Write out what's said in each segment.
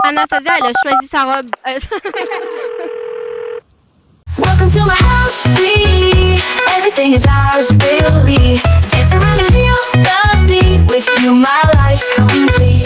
Anastasia, elle a choisi sa robe. Welcome to my house, we everything is ours, really. Dance around and feel the beat. With you, my life's complete.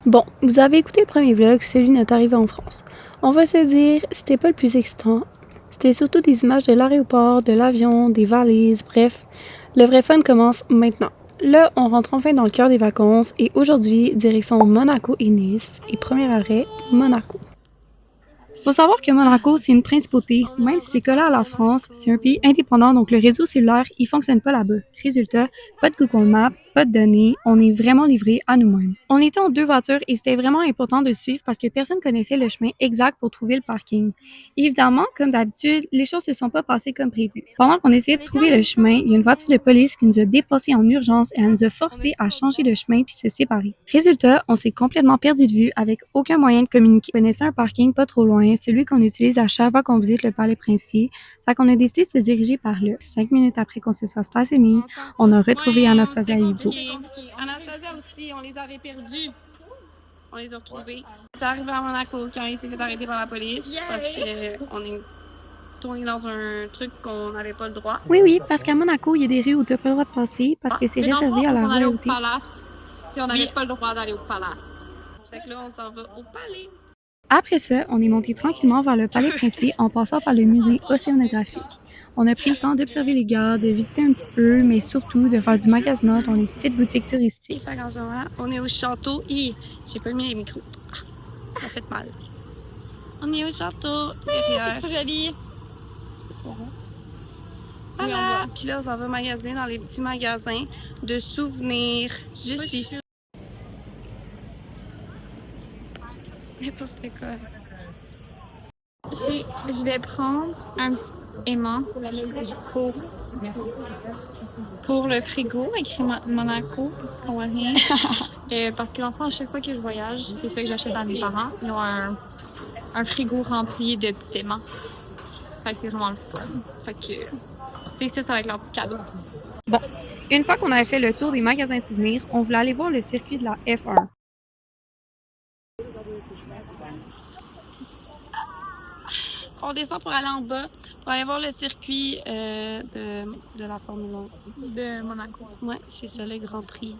Bon, vous avez écouté le premier vlog, celui de notre arrivée en France. On va se dire, c'était pas le plus excitant. C'était surtout des images de l'aéroport, de l'avion, des valises, bref. Le vrai fun commence maintenant. Là, on rentre enfin dans le cœur des vacances et aujourd'hui, direction Monaco et Nice. Et premier arrêt, Monaco. Faut savoir que Monaco, c'est une principauté. Même si c'est collé à la France, c'est un pays indépendant, donc le réseau cellulaire, il fonctionne pas là-bas. Résultat, pas de Google Maps, pas de données, on est vraiment livré à nous-mêmes. On était en 2 voitures et c'était vraiment important de suivre parce que personne connaissait le chemin exact pour trouver le parking. Évidemment, comme d'habitude, les choses se sont pas passées comme prévu. Pendant qu'on essayait de trouver le chemin, il y a une voiture de police qui nous a dépassés en urgence et elle nous a forcés à changer de chemin puis se séparer. Résultat, on s'est complètement perdu de vue avec aucun moyen de communiquer. On connaissait un parking pas trop loin, celui qu'on utilise à chaque fois qu'on visite le palais princier. Fait qu'on a décidé de se diriger par là. 5 minutes après qu'on se soit stationné, on a retrouvé Anastasia et Hugo. Anastasia aussi, on les avait perdus. On les a retrouvés. On est arrivé à Monaco quand il s'est fait arrêter par la police parce qu'on est tourné dans un truc qu'on n'avait pas le droit. Oui, parce qu'à Monaco, il y a des rues où tu n'as pas le droit de passer parce que c'est réservé à la royauté. Puis on n'avait pas le droit d'aller au palace. Fait que là, on s'en va au palais. Après ça, on est monté tranquillement vers le palais princier en passant par le musée océanographique. On a pris le temps d'observer les gars, de visiter un petit peu, mais surtout de faire du magasinage dans les petites boutiques touristiques. Fait qu'en ce moment, on est au château. J'ai pas mis les micros. Ça fait mal. On est au château. C'est trop joli. Voilà. Puis là, on s'en va magasiner dans les petits magasins de souvenirs juste ici. N'importe quoi. Je vais prendre un petit aimant pour le frigo, écrit Monaco, parce qu'on voit rien. Parce que l'enfant, à chaque fois que je voyage, c'est ça que j'achète à mes parents. Ils ont un frigo rempli de petits aimants. Fait que c'est vraiment le fun. Fait que c'est ça, ça va être leur petit cadeau. Bon, une fois qu'on avait fait le tour des magasins de souvenirs, on voulait aller voir le circuit de la F1. On descend pour aller en bas, pour aller voir le circuit de la Formule 1 de Monaco. Ouais, c'est ça, le Grand Prix.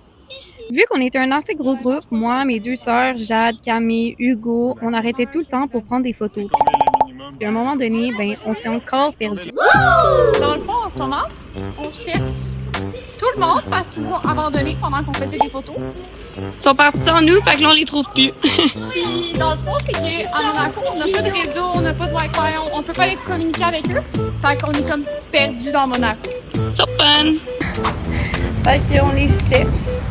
Vu qu'on était un assez gros groupe, moi, mes 2 sœurs, Jade, Camille, Hugo, on arrêtait tout le temps pour prendre des photos. Puis à un moment donné, on s'est encore perdu. Dans le fond, en ce moment, on cherche tout le monde parce qu'ils vont abandonner pendant qu'on faisait des photos. Ils sont partis sans nous, fait que là, on les trouve plus. Puis, dans le fond, c'est qu'à Monaco, on n'a pas de réseau, on n'a pas de Wi-Fi, on peut pas aller communiquer avec eux. Fait qu'on est comme perdus dans Monaco. So fun! Fait qu'on les cherche.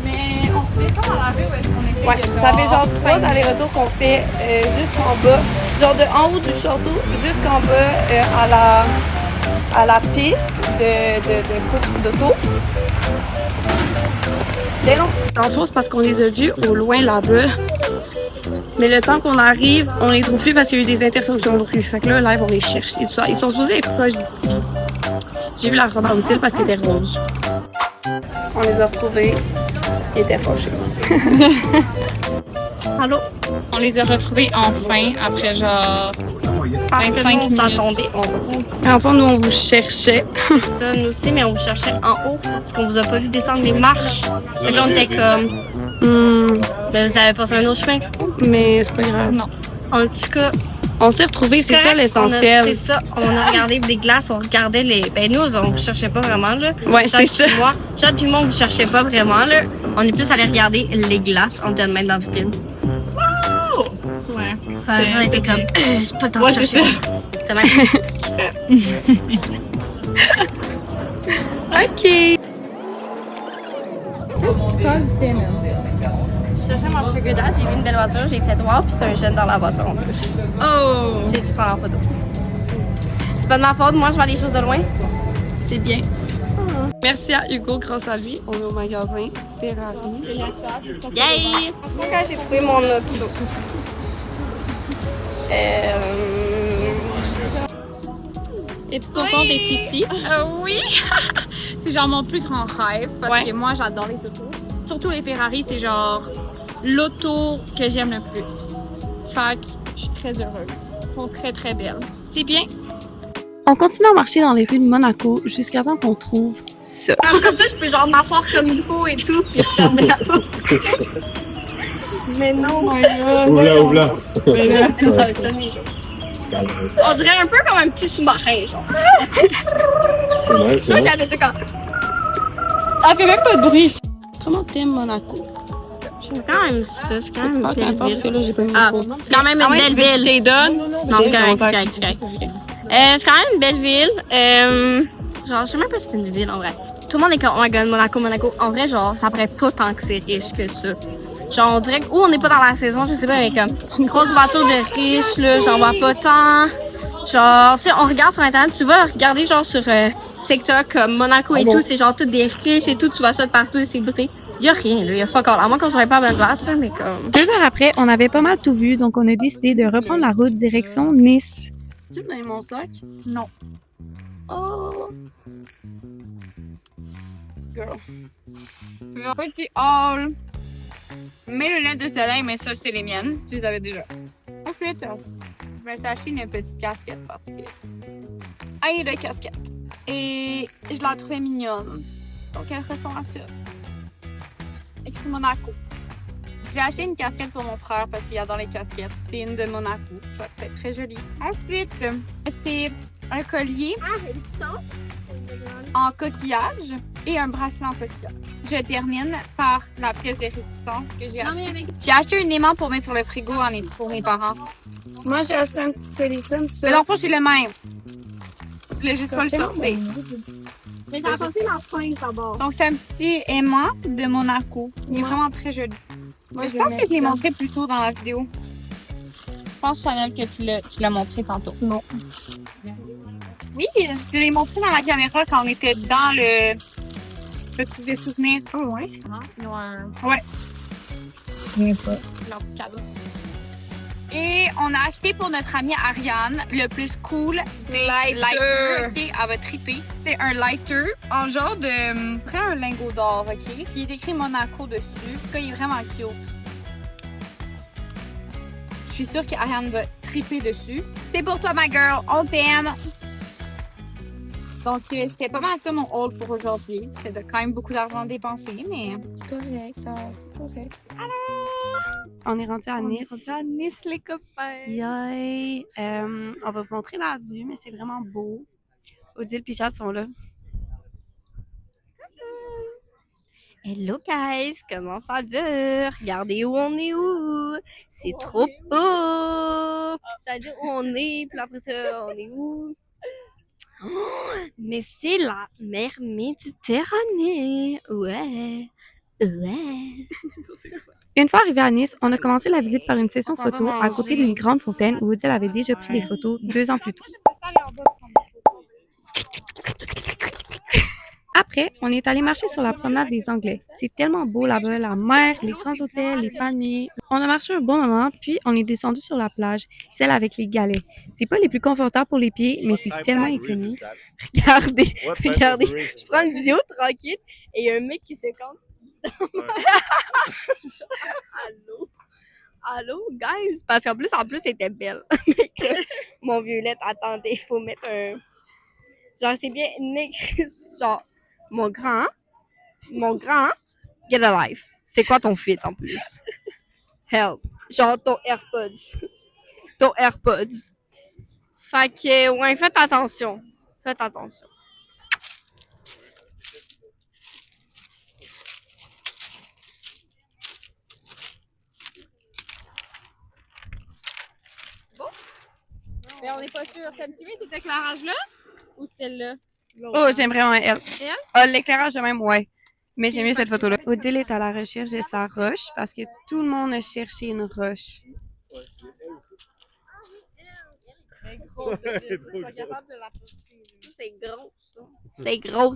Mais on fait ça dans la rue où est-ce qu'on était? Ouais, ça fait genre 3 allers-retours qu'on fait jusqu'en bas. Genre de en haut du château jusqu'en bas à la piste de course d'auto. C'est long. En fait, c'est parce qu'on les a vus au loin là-bas. Mais le temps qu'on arrive, on les trouve plus parce qu'il y a eu des intersections de rue. Fait que là, live, on les cherche et tout ça. Ils sont supposés être proches d'ici. J'ai vu la robe en utile parce qu'elle était rose. On les a retrouvés. Ils étaient fâchés. Allô? On les a retrouvés enfin après genre 25 minutes. S'attendait. Enfin, nous, on vous cherchait. Ça, nous aussi, mais on vous cherchait en haut. Parce qu'on vous a pas vu descendre les marches. Fait que là, on était comme... Ben, vous avez passé un autre chemin. Mais c'est pas grave. Non. En tout cas, on s'est retrouvés, c'est ça l'essentiel. C'est ça. On a regardé des glaces, on regardait les... Ben, nous, on vous cherchait pas vraiment, là. Ouais, c'est ça. Chad puis moi, on vous cherchait pas vraiment, là. On est plus allé regarder les glaces. On était de même dans la vitrine. Ouais. Ça était comme... c'est pas le temps de chercher. C'est même... OK! Je cherchais mon sugar dad, j'ai vu une belle voiture, j'ai fait droit, puis c'est un jeune dans la voiture en plus. Oh! J'ai dû prendre en photo. C'est pas de ma faute, moi je vois les choses de loin. C'est bien. Merci à Hugo, grâce à lui, on est au magasin Ferrari. Yay! Quand j'ai trouvé mon auto. Es-tu contente d'être ici? Oui! C'est genre mon plus grand rêve parce que moi j'adore les autos. Surtout les Ferrari, c'est genre l'auto que j'aime le plus. Fait que je suis très heureuse. Elles sont très très belles. C'est bien. On continue à marcher dans les rues de Monaco jusqu'à temps qu'on trouve ça. Comme ça, je peux genre m'asseoir comme il faut et tout, puis refermer la porte. Mais non! Ouvre-la. Ça va sonner, genre. On dirait un peu comme un petit sous-marin, genre. Ouais, Je suis sûre qu'il y avait ça quand. Elle fait même pas de bruit. Comment t'aimes Monaco? J'aime quand même ça, c'est quand même une belle Parce que ville. là, j'ai pas mis Ah, le c'est quand même une belle ville. Je te donne. Non, c'est correct, c'est correct. C'est quand même une belle ville. Genre, je sais même pas si c'est une ville en vrai. Tout le monde est comme, oh my god, Monaco. En vrai, genre, ça paraît pas tant que c'est riche que ça. Genre, on dirait que, on n'est pas dans la saison, je sais pas, mais comme, une grosse voiture de riches, là, j'en vois pas tant. Genre, tu sais, on regarde sur Internet, tu vas regarder, genre, sur TikTok, comme Monaco et tout, c'est genre, tout des riches et tout, tu vois ça de partout, des célébrités. Y a rien, là, y a fuck all. À moins qu'on serait pas à bonne place, là, mais comme. 2 heures après, on avait pas mal tout vu, donc on a décidé de reprendre la route direction Nice. Tu me donnes mon sac? Non. Oh! Girl. C'est un petit haul. Mes lunettes de soleil, mais ça, c'est les miennes. Je les avais déjà. Ensuite, je me suis acheté une petite casquette parce que. Aïe de casquette. Et je la trouvais mignonne. Donc, elle ressemble à ça. Écrit Monaco. J'ai acheté une casquette pour mon frère parce qu'il adore les casquettes. C'est une de Monaco. Ça fait très jolie. Ensuite, c'est un collier en coquillage et un bracelet en coquillage. Je termine par la pièce de résistance que j'ai achetée. J'ai acheté un aimant pour mettre sur le frigo pour mes parents. Moi, j'ai acheté un petit téléphone, ça. Mais dans le fond, c'est le même. Je voulais juste pas le sortir. Mais t'as passé la fin d'abord. Donc, c'est un petit aimant de Monaco. Il est vraiment très joli. Je pense que je l'ai montré plus tôt dans la vidéo. Je pense, Chanel, que tu l'as montré tantôt. Non. Oui, je l'ai montré dans la caméra quand on était dans le truc des souvenirs. Oh, ouais. Ouais. Leur petit cadeau. Et on a acheté pour notre amie Ariane le plus cool des lighters. Ok, elle va triper. C'est un lighter en genre de. Prends un lingot d'or, ok? Puis il est écrit Monaco dessus. En tout cas, il est vraiment cute. Je suis sûre qu'Ariane va triper dessus. C'est pour toi, ma girl. On t'aime. Donc, c'était pas mal ça mon haul pour aujourd'hui. C'est quand même beaucoup d'argent dépensé, mais c'est correct, ça, c'est correct. On est rendu à Nice. On est rendu à Nice, les copains. Yay! On va vous montrer la vue, mais c'est vraiment beau. Odile et Jade sont là. Hello guys, comment ça va? Regardez où on est où? C'est trop beau! Ça veut dire où on est, puis après ça, on est où? Oh, mais c'est la mer Méditerranée! Ouais! Ouais! Une fois arrivé à Nice, on a commencé la visite par une session photo à côté d'une grande fontaine où Odile avait déjà pris des photos 2 ans plus tôt. Après, on est allé marcher sur la promenade des Anglais. C'est tellement beau là-bas, la mer, les grands hôtels, les palmiers. On a marché un bon moment, puis on est descendu sur la plage, celle avec les galets. C'est pas les plus confortables pour les pieds, mais c'est tellement infini. Regardez, regardez, je prends une vidéo tranquille et il y a un mec qui se compte. Allô? Allô, guys? Parce qu'en plus, c'était belle. Mon violette, attendez, il faut mettre un. Genre, c'est bien écrit. Genre, mon grand, get a life. C'est quoi ton fit en plus? Help. Genre, ton AirPods. Fait que, ouais, faites attention. Mais on n'est pas sûr. T'aimes-tu mieux cet éclairage-là ou celle-là? Oh, j'aime vraiment elle. Ah, l'éclairage de même, ouais. Mais j'aime mieux cette photo-là. Odile est à la recherche de sa roche parce que tout le monde a cherché une roche. C'est gros, ça. C'est gros,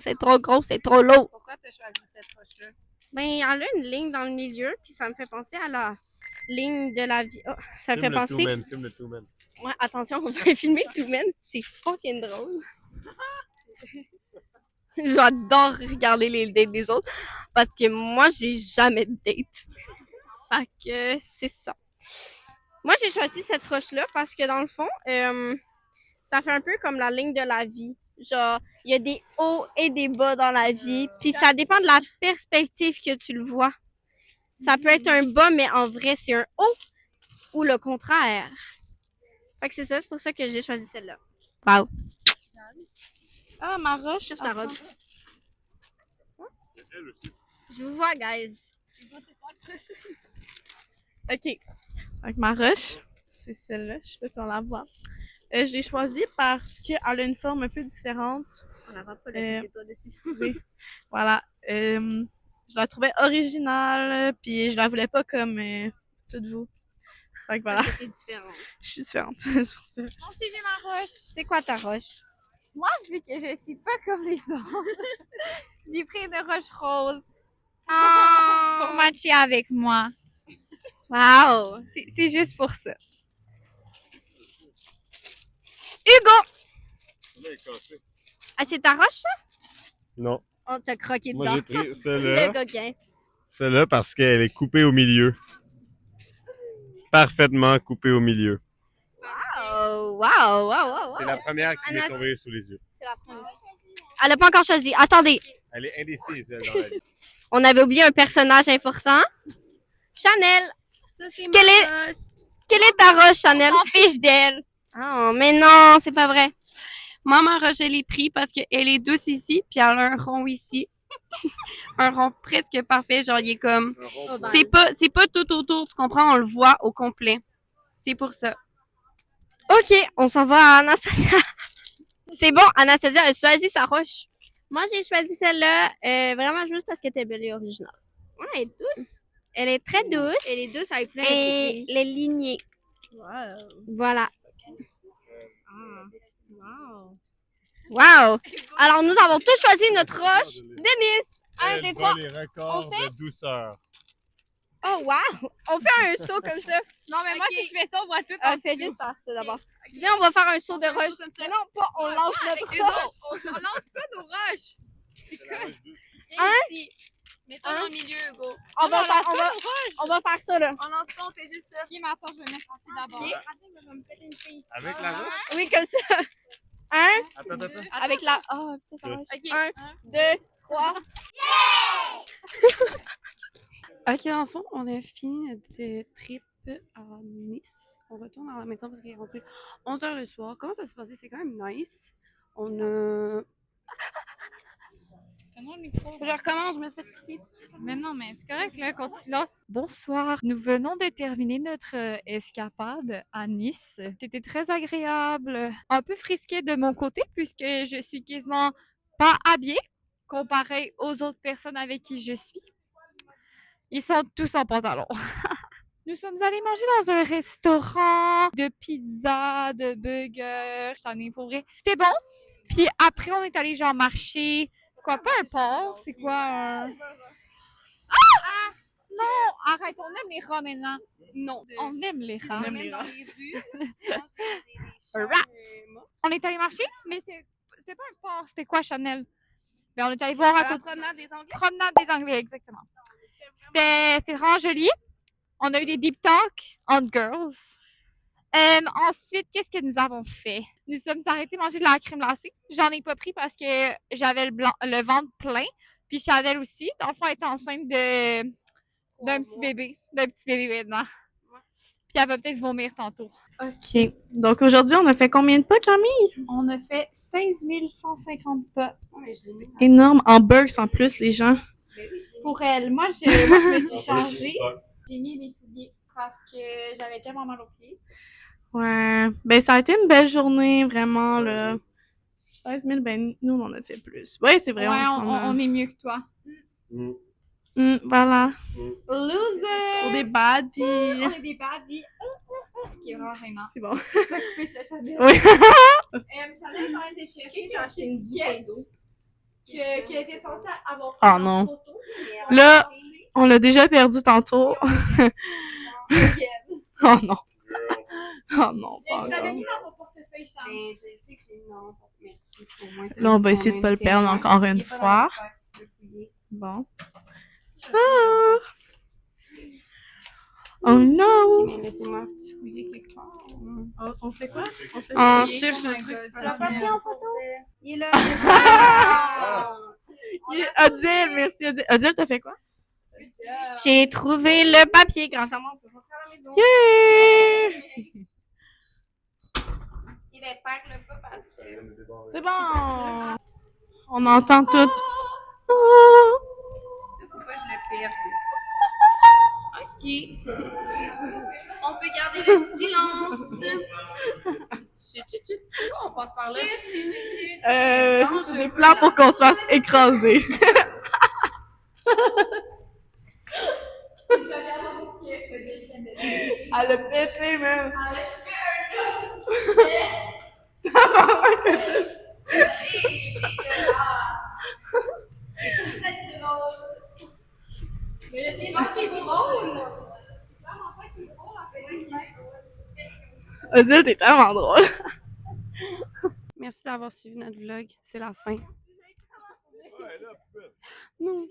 c'est trop lourd. Pourquoi tu as choisi cette roche-là? Ben, elle a une ligne dans le milieu, puis ça me fait penser à la ligne de la vie. Oh, ça me fait penser. Filme le Two Man. Ouais, attention, on va filmer le Two Man. C'est fucking drôle. J'adore regarder les dates des autres parce que moi, j'ai jamais de date. Fait que c'est ça. Moi, j'ai choisi cette roche-là parce que dans le fond, ça fait un peu comme la ligne de la vie. Genre, il y a des hauts et des bas dans la vie, puis ça dépend de la perspective que tu le vois. Ça peut être un bas, mais en vrai, c'est un haut ou le contraire. Fait que c'est ça, c'est pour ça que j'ai choisi celle-là. Wow. Ah, ma roche. Cherche ta robe. Je vous vois, guys. OK. Avec ma roche, c'est celle-là. Je sais pas si on la voit. Je l'ai choisie parce qu'elle a une forme un peu différente. On la voit pas, le toi dessus. Voilà. Je la trouvais originale, puis je la voulais pas comme toutes vous. Fait que voilà. C'est différent. Je suis différente. C'est pour ça. Moi aussi, j'ai ma roche. C'est quoi ta roche? Moi, vu que je suis pas comme les autres, j'ai pris une roche rose pour matcher avec moi. Wow! C'est juste pour ça. Hugo! Ah, c'est ta roche, ça? Non. On t'a croqué Moi, dedans. j'ai pris Le celle-là. coquin. Celle-là parce qu'elle est coupée au milieu. Parfaitement coupée au milieu. Wow. C'est la première qui m'est tombée sous les yeux. C'est la première. Elle a pas encore choisi. Attendez. Elle est indécise, elle, dans la vie. On avait oublié un personnage important. Chanel. Quelle est ta roche, Chanel? On fiche d'elle. Oh, mais non, c'est pas vrai. Moi, ma roche, je l'ai pris parce qu'elle est douce ici, puis elle a un rond ici. Un rond presque parfait, genre il est comme... C'est pas tout autour, tu comprends? On le voit au complet. C'est pour ça. OK, on s'en va à Anastasia. C'est bon, Anastasia a choisi sa roche. Moi, j'ai choisi celle-là vraiment juste parce qu'elle était belle et originale. Ouais, elle est douce. Elle est très douce. Elle est douce avec plein de les lignées. Wow. Voilà. Wow. Alors, nous avons tous choisi notre roche. Denis, 1, 2, 3. les records de douceur. Oh, wow. On fait un saut comme ça. Non, mais moi, si je fais ça, on voit tout On fait juste ça d'abord. Viens, on va faire un saut de roche. Mais non, pas, on lance notre roche. On lance pas nos roches. Hein? Mets-toi dans le milieu, Hugo. On va faire ça, là. On lance pas, on fait juste ça. Ok, mais attends, je vais mettre ici d'abord. Avec la roche? Oui, comme ça. 1, Attends. avec la... Oh, putain, ça roche. Ok. 1, 2, 3. Ok, dans le fond, on a fini notre trip à Nice. On retourne à la maison parce qu'il est rentré 11h le soir. Comment ça s'est passé? C'est quand même nice. On a... Je recommence, je me suis fait piquer. Mais non, mais c'est correct, là, continue là. Bonsoir. Nous venons de terminer notre escapade à Nice. C'était très agréable. Un peu frisqué de mon côté, puisque je suis quasiment pas habillée, comparé aux autres personnes avec qui je suis. Ils sont tous en pantalon. Nous sommes allés manger dans un restaurant de pizza, de burgers, j'en ai pour vrai. C'était bon. Puis après, on est allé genre marcher. Quoi, pas un porc, c'est quoi un... Ah! Non, arrête, on aime les rats maintenant. Non, on aime les rats. On aime dans les rues. Rats. On est allé marcher, mais c'était pas un porc, c'était quoi, Chanel? Ben, on est allé voir à côté. Promenade des Anglais. Promenade des Anglais, exactement. C'était vraiment joli. On a eu des deep talks on girls. Ensuite, qu'est-ce que nous avons fait? Nous sommes arrêtés de manger de la crème glacée. J'en ai pas pris parce que j'avais le ventre plein. Puis Chanel aussi. Dans le fond, elle était enceinte d'un petit bébé. D'un petit bébé maintenant. Puis elle va peut-être vomir tantôt. OK. Donc aujourd'hui, on a fait combien de pas, Camille? On a fait 16 150 pas. Énorme. En burks en plus, les gens. Pour elle. Moi, je me suis changée. J'ai mis mes souliers parce que j'avais tellement mal aux pieds. Ouais. Ben, ça a été une belle journée, vraiment, là. 16 000, ben, nous, on en a fait plus. Ouais, c'est vrai. Ouais, on est mieux que toi. Voilà. Loser! Pour des baddies. On est des baddies. Qui est vraiment gênant. C'est bon. Tu vas couper ça, Chanel. Oui. Chanel est en train de chercher son acheté une bouteille d'eau. Qui était censée avoir Ah, pris non. en photo. mais Là- elle a On l'a déjà perdu tantôt. été- Oh non. Oh non, pas Tu l'avais encore. mis dans ton portefeuille, Chanel. Ben, je sais que j'ai mis dans mon porte. Merci. Au moins, Là, on va essayer de pas le perdre encore une fois. Bon. Ah. Oh non! Mais laissez-moi fouiller quelque part. On fait quoi? On cherche le truc. Tu l'as pas pris en photo? Il est là. Odile, merci Odile. Odile, t'as fait quoi? J'ai trouvé le papier grâce à moi. On peut rentrer à la maison. Yeah! Il est pas le papa. C'est bon! On entend tout. Ah. Faut pas que je le perde. Ok. On peut garder le silence. Chut, chut, chut. On passe par là. C'est des plans pour qu'on se fasse écraser. Elle a pété, même. Mais c'est pas si drôle! Odile, t'es tellement drôle. Merci d'avoir suivi notre vlog. C'est la fin. Ouais, là, Non.